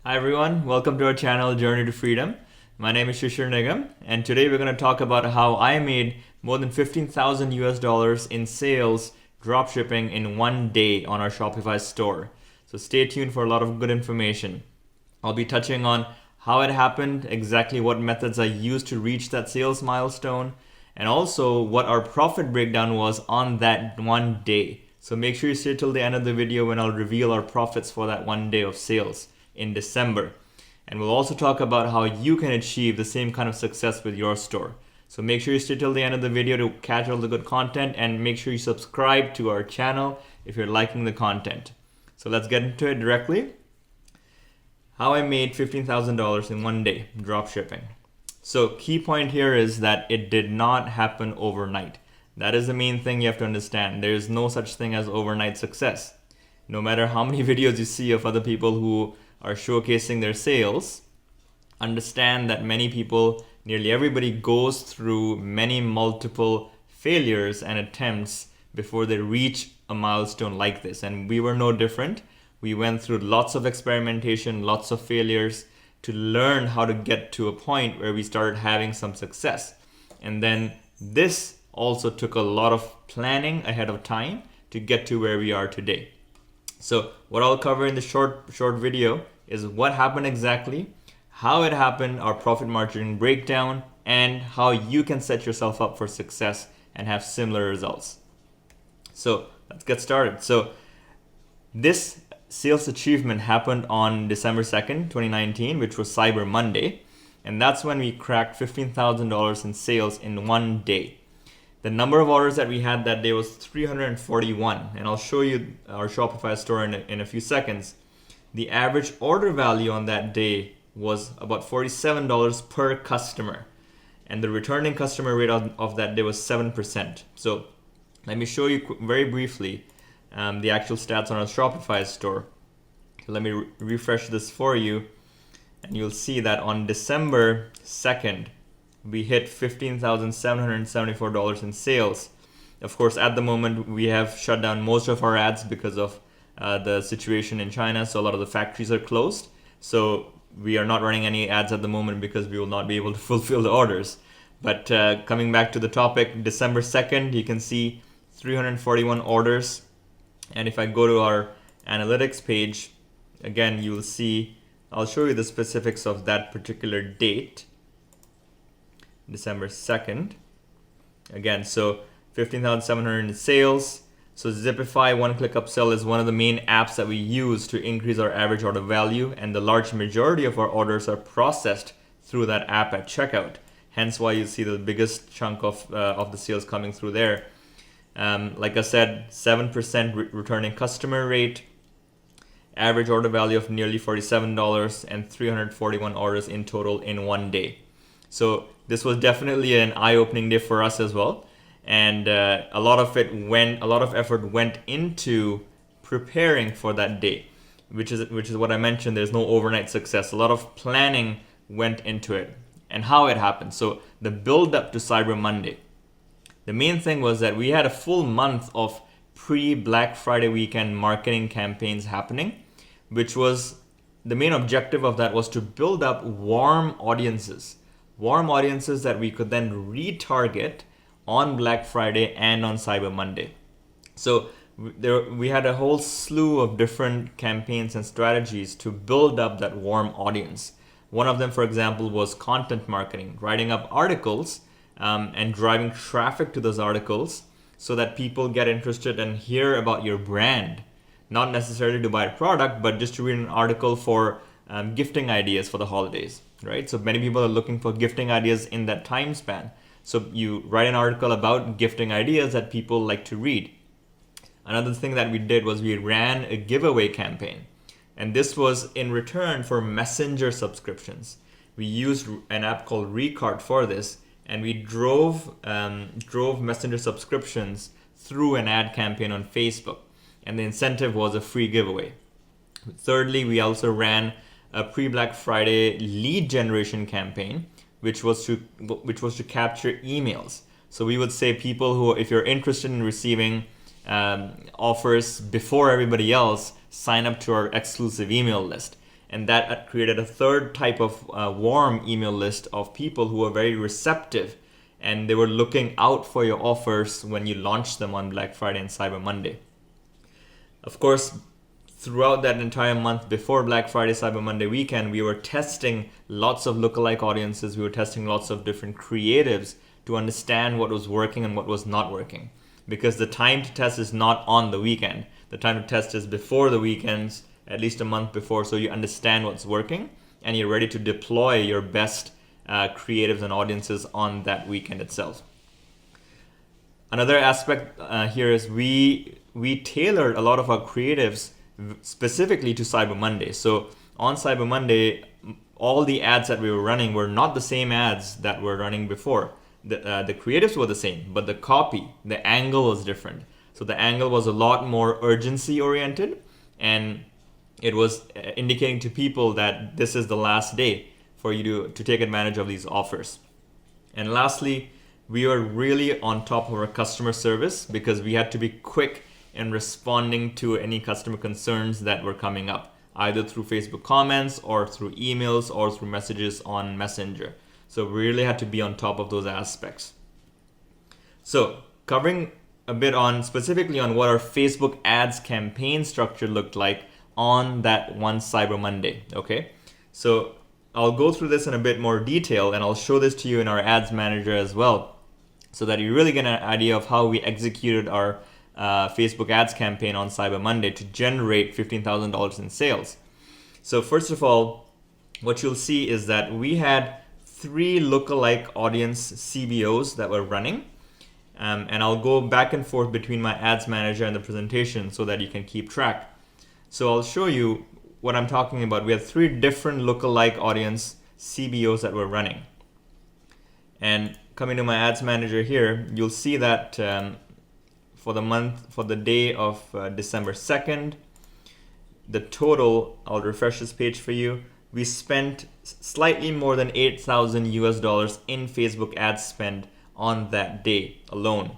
Hi everyone, welcome to our channel Journey to Freedom. My name is Shishir Nigam, and today we're going to talk about how I made more than 15,000 US dollars in sales dropshipping in one day on our Shopify store. So stay tuned for a lot of good information. I'll be touching on how it happened, exactly what methods I used to reach that sales milestone, and also what our profit breakdown was on that one day. So make sure you stay till the end of the video when I'll reveal our profits for that one day of sales in December. And we'll also talk about how you can achieve the same kind of success with your store. So make sure you stay till the end of the video to catch all the good content, and make sure you subscribe to our channel if you're liking the content. So let's get into it directly. How I made $15,000 in one day dropshipping. So key point here is that it did not happen overnight. That is the main thing you have to understand. There is no such thing as overnight success. No matter how many videos you see of other people who are showcasing their sales, understand that many people, nearly everybody, goes through many multiple failures and attempts before they reach a milestone like this. And we were no different. We went through lots of experimentation, lots of failures to learn how to get to a point where we started having some success. And then this also took a lot of planning ahead of time to get to where we are today. So what I'll cover in the short video is what happened exactly, how it happened, our profit margin breakdown, and how you can set yourself up for success and have similar results. So let's get started. So this sales achievement happened on December 2nd, 2019, which was Cyber Monday. And that's when we cracked $15,000 in sales in one day. The number of orders that we had that day was 341. And I'll show you our Shopify store in a few seconds. The average order value on that day was about $47 per customer. And the returning customer rate of that day was 7%. So let me show you very briefly the actual stats on our Shopify store. So let me refresh this for you. And you'll see that on December 2nd, we hit $15,774 in sales. Of course, at the moment, we have shut down most of our ads because of the situation in China. So a lot of the factories are closed. So we are not running any ads at the moment because we will not be able to fulfill the orders. But coming back to the topic, December 2nd, you can see 341 orders. And if I go to our analytics page, again, you'll see, I'll show you the specifics of that particular date, December 2nd. Again, so 15,700 in sales. So Zipify one-click upsell is one of the main apps that we use to increase our average order value, and the large majority of our orders are processed through that app at checkout. Hence why you see the biggest chunk of the sales coming through there. Like I said, 7% returning customer rate, average order value of nearly $47, and 341 orders in total in one day. So this was definitely an eye-opening day for us as well. And a lot of effort went into preparing for that day, which is what I mentioned. There's no overnight success. A lot of planning went into it and how it happened. So the build up to Cyber Monday, the main thing was that we had a full month of pre-Black Friday weekend marketing campaigns happening, which was the main objective of that was to build up warm audiences that we could then retarget on Black Friday and on Cyber Monday. So we had a whole slew of different campaigns and strategies to build up that warm audience. One of them, for example, was content marketing, writing up articles and driving traffic to those articles so that people get interested and hear about your brand. Not necessarily to buy a product, but just to read an article for gifting ideas for the holidays, right? So many people are looking for gifting ideas in that time span. So you write an article about gifting ideas that people like to read. Another thing that we did was we ran a giveaway campaign. And this was in return for messenger subscriptions. We used an app called Recart for this, and we drove messenger subscriptions through an ad campaign on Facebook. And the incentive was a free giveaway. Thirdly, we also ran a pre-Black Friday lead generation campaign, which was to capture emails. So we would say people who, if you're interested in receiving offers before everybody else, sign up to our exclusive email list. And that created a third type of warm email list of people who were very receptive, and they were looking out for your offers when you launched them on Black Friday and Cyber Monday. Of course, throughout that entire month before Black Friday, Cyber Monday weekend, we were testing lots of lookalike audiences. We were testing lots of different creatives to understand what was working and what was not working. Because the time to test is not on the weekend. The time to test is before the weekends, at least a month before, so you understand what's working and you're ready to deploy your best creatives and audiences on that weekend itself. Another aspect here is we tailored a lot of our creatives specifically to Cyber Monday. So on Cyber Monday, all the ads that we were running were not the same ads that were running before. The creatives were the same, but the copy, the angle was different. So the angle was a lot more urgency oriented, and it was indicating to people that this is the last day for you to take advantage of these offers. And lastly, we were really on top of our customer service because we had to be quick in responding to any customer concerns that were coming up, either through Facebook comments or through emails or through messages on Messenger. So we really had to be on top of those aspects. So covering a bit on specifically on what our Facebook ads campaign structure looked like on that one Cyber Monday. Okay, so I'll go through this in a bit more detail, and I'll show this to you in our ads manager as well, so that you really get an idea of how we executed our Facebook ads campaign on Cyber Monday to generate $15,000 in sales. So first of all, what you'll see is that we had 3 lookalike audience CBOs that were running. And I'll go back and forth between my ads manager and the presentation so that you can keep track. So I'll show you what I'm talking about. We have 3 different lookalike audience CBOs that we're running. And coming to my ads manager here, you'll see that for the day of December 2nd, the total, I'll refresh this page for you, we spent slightly more than $8,000 in Facebook ads spend on that day alone.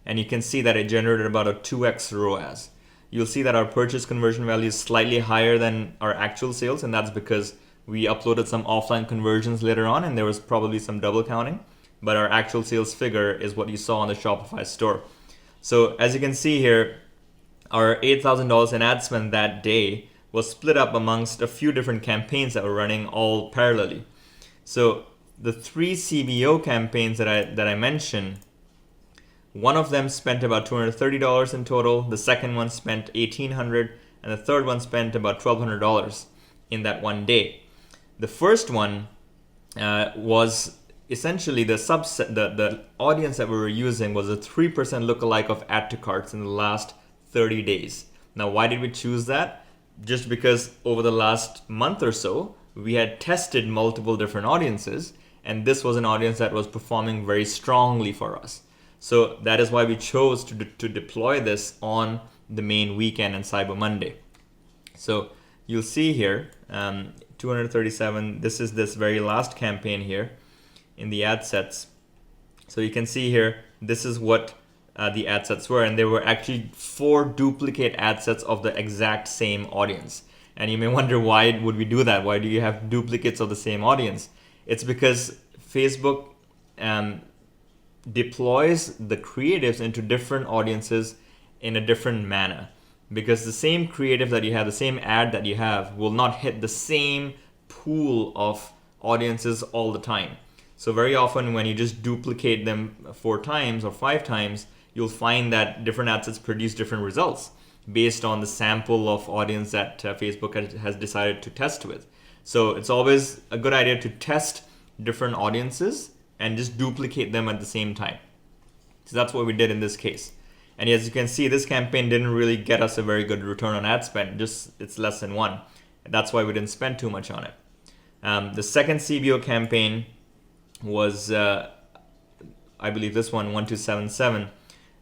And you can see that it generated about a 2x ROAS. You'll see that our purchase conversion value is slightly higher than our actual sales, and that's because we uploaded some offline conversions later on and there was probably some double counting, but our actual sales figure is what you saw on the Shopify store. So as you can see here, our $8,000 in ad spend that day was split up amongst a few different campaigns that were running all parallelly. So the 3 CBO campaigns that I mentioned, one of them spent about $230 in total, the second one spent $1,800, and the third one spent about $1,200 in that one day. The first one was essentially the subset, the audience that we were using was a 3% lookalike of add to carts in the last 30 days. Now, why did we choose that? Just because over the last month or so, we had tested multiple different audiences, and this was an audience that was performing very strongly for us. So that is why we chose to deploy this on the main weekend and Cyber Monday. So you'll see here, 237, this is this very last campaign here in the ad sets. So you can see here, this is what the ad sets were, and there were actually 4 duplicate ad sets of the exact same audience. And you may wonder, why would we do that? Why do you have duplicates of the same audience? It's because Facebook deploys the creatives into different audiences in a different manner. Because the same creative that you have, the same ad that you have, will not hit the same pool of audiences all the time. So very often when you just duplicate them 4 times or 5 times, you'll find that different ad sets produce different results based on the sample of audience that Facebook has decided to test with. So it's always a good idea to test different audiences and just duplicate them at the same time. So that's what we did in this case. And as you can see, this campaign didn't really get us a very good return on ad spend, it's less than 1. That's why we didn't spend too much on it. The second CBO campaign was, I believe this one, 1277.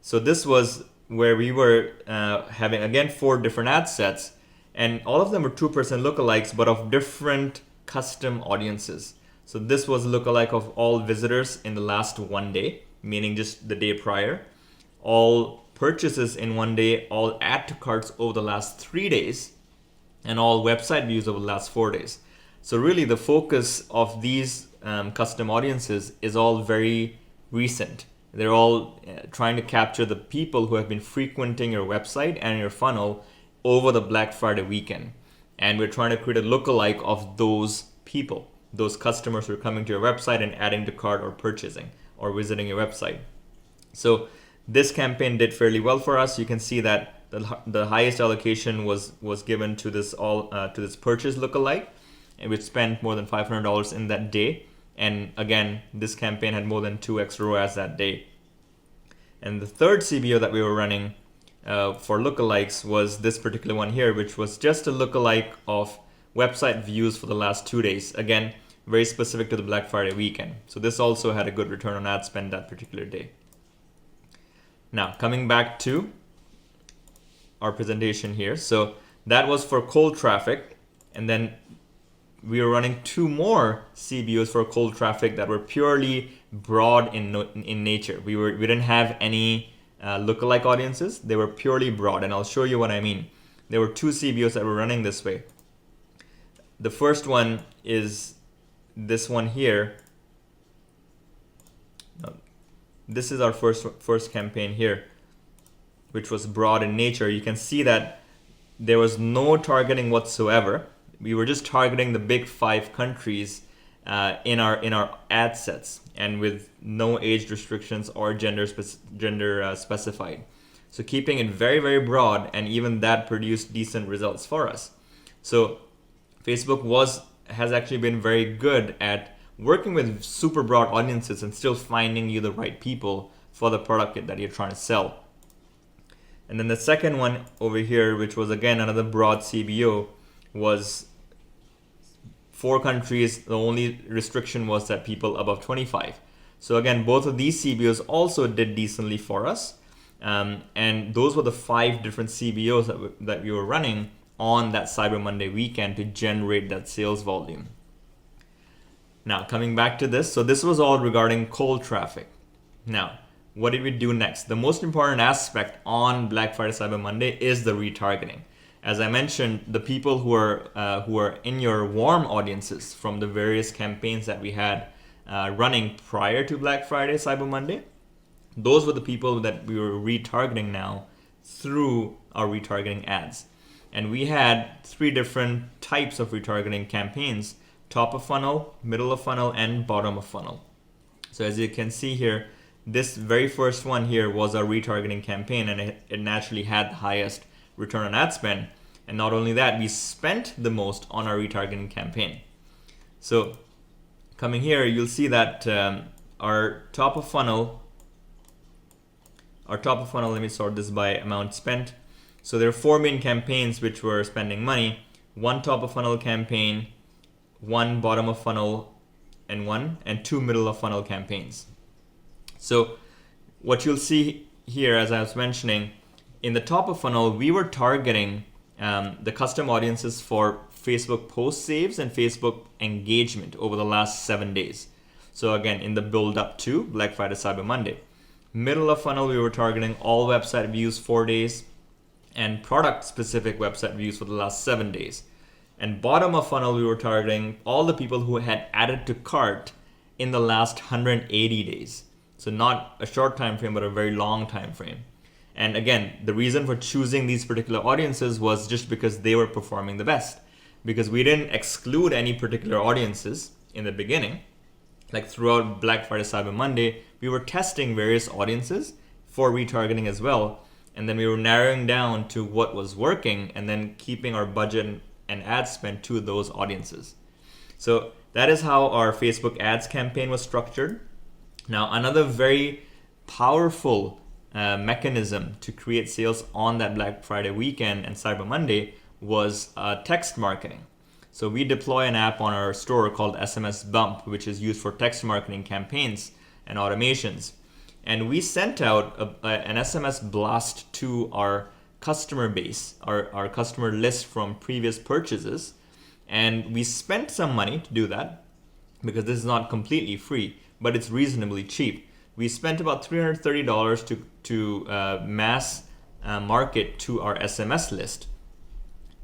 So this was where we were having, again, 4 different ad sets, and all of them were 2% lookalikes, but of different custom audiences. So this was a lookalike of all visitors in the last 1 day, meaning just the day prior, all purchases in 1 day, all add to carts over the last 3 days, and all website views over the last 4 days. So really the focus of these custom audiences is all very recent. They're all trying to capture the people who have been frequenting your website and your funnel over the Black Friday weekend. And we're trying to create a lookalike of those people, those customers who are coming to your website and adding to cart or purchasing or visiting your website. So this campaign did fairly well for us. You can see that the highest allocation was given to this purchase lookalike, which spent more than $500 in that day. And again, this campaign had more than 2x ROAS that day. And the third CBO that we were running for lookalikes was this particular one here, which was just a lookalike of website views for the last 2 days. Again, very specific to the Black Friday weekend. So this also had a good return on ad spend that particular day. Now, coming back to our presentation here. So that was for cold traffic. And then we were running 2 more CBOs for cold traffic that were purely broad in nature. We didn't have any lookalike audiences. They were purely broad, and I'll show you what I mean. There were 2 CBOs that were running this way. The first one is this one here. This is our first campaign here, which was broad in nature. You can see that there was no targeting whatsoever. We were just targeting the big 5 countries in our ad sets, and with no age restrictions or gender specified. So keeping it very, very broad, and even that produced decent results for us. So Facebook has actually been very good at working with super broad audiences and still finding you the right people for the product that you're trying to sell. And then the second one over here, which was again another broad CBO, was 4 countries. The only restriction was that people above 25. So again, both of these CBOs also did decently for us. And those were the 5 different CBOs that we were running on that Cyber Monday weekend to generate that sales volume. Now, coming back to this, so this was all regarding cold traffic. Now, what did we do next? The most important aspect on Black Friday Cyber Monday is the retargeting. As I mentioned, the people who are in your warm audiences from the various campaigns that we had running prior to Black Friday Cyber Monday, those were the people that we were retargeting now through our retargeting ads. And we had 3 different types of retargeting campaigns: top of funnel, middle of funnel, and bottom of funnel. So as you can see here, this very first one here was our retargeting campaign, and it naturally had the highest return on ad spend. And not only that, we spent the most on our retargeting campaign. So coming here, you'll see that our top of funnel, let me sort this by amount spent. So there are 4 main campaigns which were spending money: 1 top of funnel campaign, 1 bottom of funnel, and 2 middle of funnel campaigns. So what you'll see here, as I was mentioning, in the top of funnel, we were targeting the custom audiences for Facebook post saves and Facebook engagement over the last 7 days. So again, in the build up to Black Friday Cyber Monday. Middle of funnel, we were targeting all website views 4 days and product specific website views for the last 7 days. And bottom of funnel, we were targeting all the people who had added to cart in the last 180 days. So not a short time frame, but a very long time frame. And again, the reason for choosing these particular audiences was just because they were performing the best. Because we didn't exclude any particular audiences in the beginning. Like throughout Black Friday Cyber Monday, we were testing various audiences for retargeting as well. And then we were narrowing down to what was working and then keeping our budget and ad spend to those audiences. So that is how our Facebook ads campaign was structured. Now, another very powerful mechanism to create sales on that Black Friday weekend and Cyber Monday was text marketing. So we deploy an app on our store called SMS Bump, which is used for text marketing campaigns and automations. And we sent out an SMS blast to our customer base, our customer list from previous purchases. And we spent some money to do that because this is not completely free, but it's reasonably cheap. We spent about $330 to mass market to our SMS list.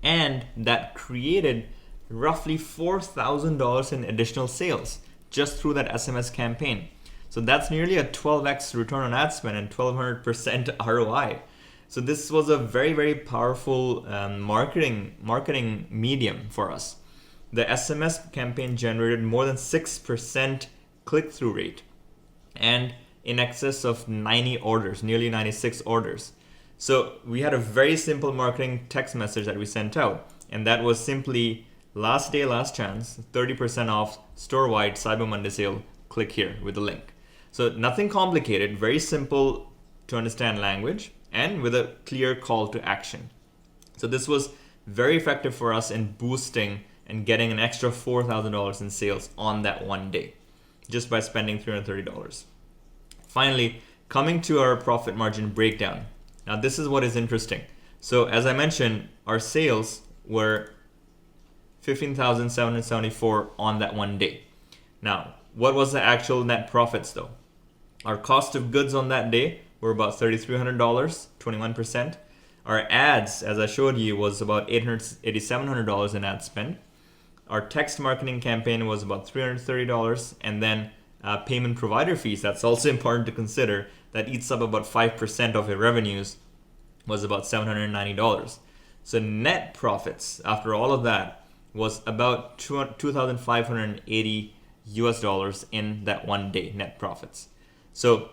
And that created roughly $4,000 in additional sales just through that SMS campaign. So that's nearly a 12x return on ad spend and 1200% ROI. So this was a very, very powerful marketing medium for us. The SMS campaign generated more than 6% click-through rate and in excess of 90 orders, nearly 96 orders. So we had a very simple marketing text message that we sent out, and that was simply last day, last chance, 30% off store-wide Cyber Monday sale, click here with the link. So nothing complicated, very simple to understand language and with a clear call to action. So this was very effective for us in boosting and getting an extra $4,000 in sales on that one day, just by spending $330. Finally, coming to our profit margin breakdown. Now this is what is interesting. So as I mentioned, our sales were $15,774 on that one day. Now, what was the actual net profits though? Our cost of goods on that day were about $3,300, 21%. Our ads, as I showed you, was about $8,700 in ad spend. Our text marketing campaign was about $330, and then payment provider fees, that's also important to consider, that eats up about 5% of your revenues, was about $790. So net profits after all of that was about $2,580 in that one day, net profits. So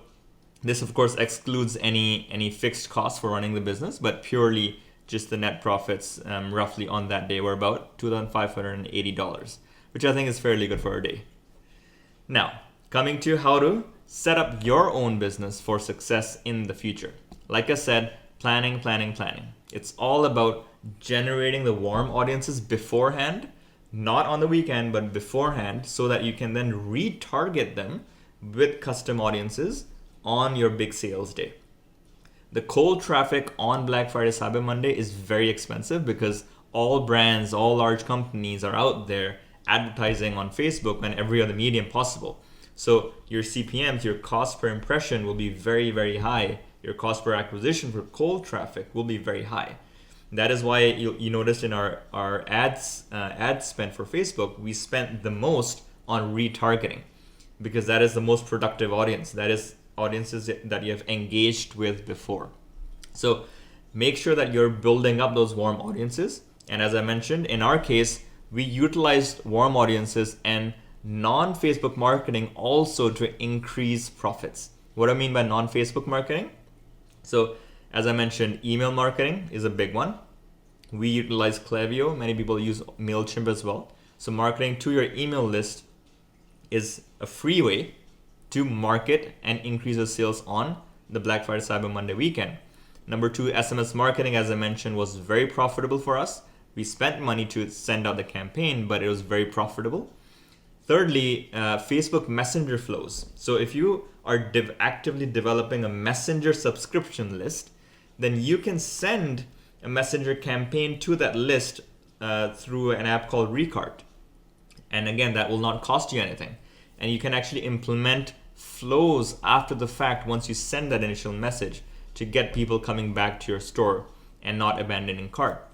this of course excludes any fixed costs for running the business, but purely just the net profits roughly on that day were about $2,580, which I think is fairly good for a day. Now, coming to how to set up your own business for success in the future. Like I said, planning. It's all about generating the warm audiences beforehand, not on the weekend, but beforehand, so that you can then retarget them with custom audiences on your big sales day. The cold traffic on Black Friday, Cyber Monday is very expensive because all brands, all large companies are out there advertising on Facebook and every other medium possible. So your CPMs, your cost per impression will be very, very high. Your cost per acquisition for cold traffic will be very high. That is why you noticed in our ad spend for Facebook, we spent the most on retargeting, because that is the most productive audience. That is audiences that you have engaged with before. So make sure that you're building up those warm audiences. And as I mentioned, in our case, we utilized warm audiences and non-Facebook marketing also to increase profits. What do I mean by non-Facebook marketing? So as I mentioned, email marketing is a big one. We utilize Klaviyo. Many people use MailChimp as well. So marketing to your email list is a free way to market and increase your sales on the Black Friday Cyber Monday weekend. Number two, SMS marketing, as I mentioned, was very profitable for us. We spent money to send out the campaign, but it was very profitable. Thirdly, Facebook Messenger flows. So if you are actively developing a Messenger subscription list, then you can send a Messenger campaign to that list through an app called Recart. And again, that will not cost you anything. And you can actually implement flows after the fact once you send that initial message to get people coming back to your store and not abandoning cart.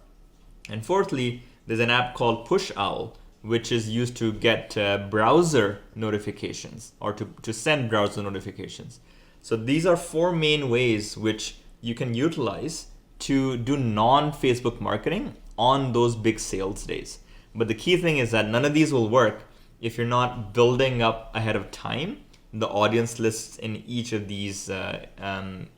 And fourthly, there's an app called Push Owl, which is used to get browser notifications or to send browser notifications. So these are four main ways which you can utilize to do non-Facebook marketing on those big sales days. But the key thing is that none of these will work if you're not building up ahead of time the audience lists in each of these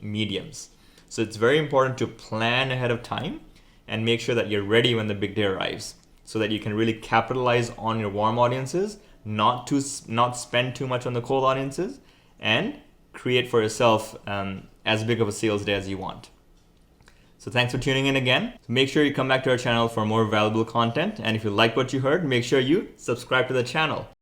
mediums. So it's very important to plan ahead of time and make sure that you're ready when the big day arrives, so that you can really capitalize on your warm audiences, not spend too much on the cold audiences, and create for yourself as big of a sales day as you want. So thanks for tuning in again. Make sure you come back to our channel for more valuable content. And if you like what you heard, make sure you subscribe to the channel.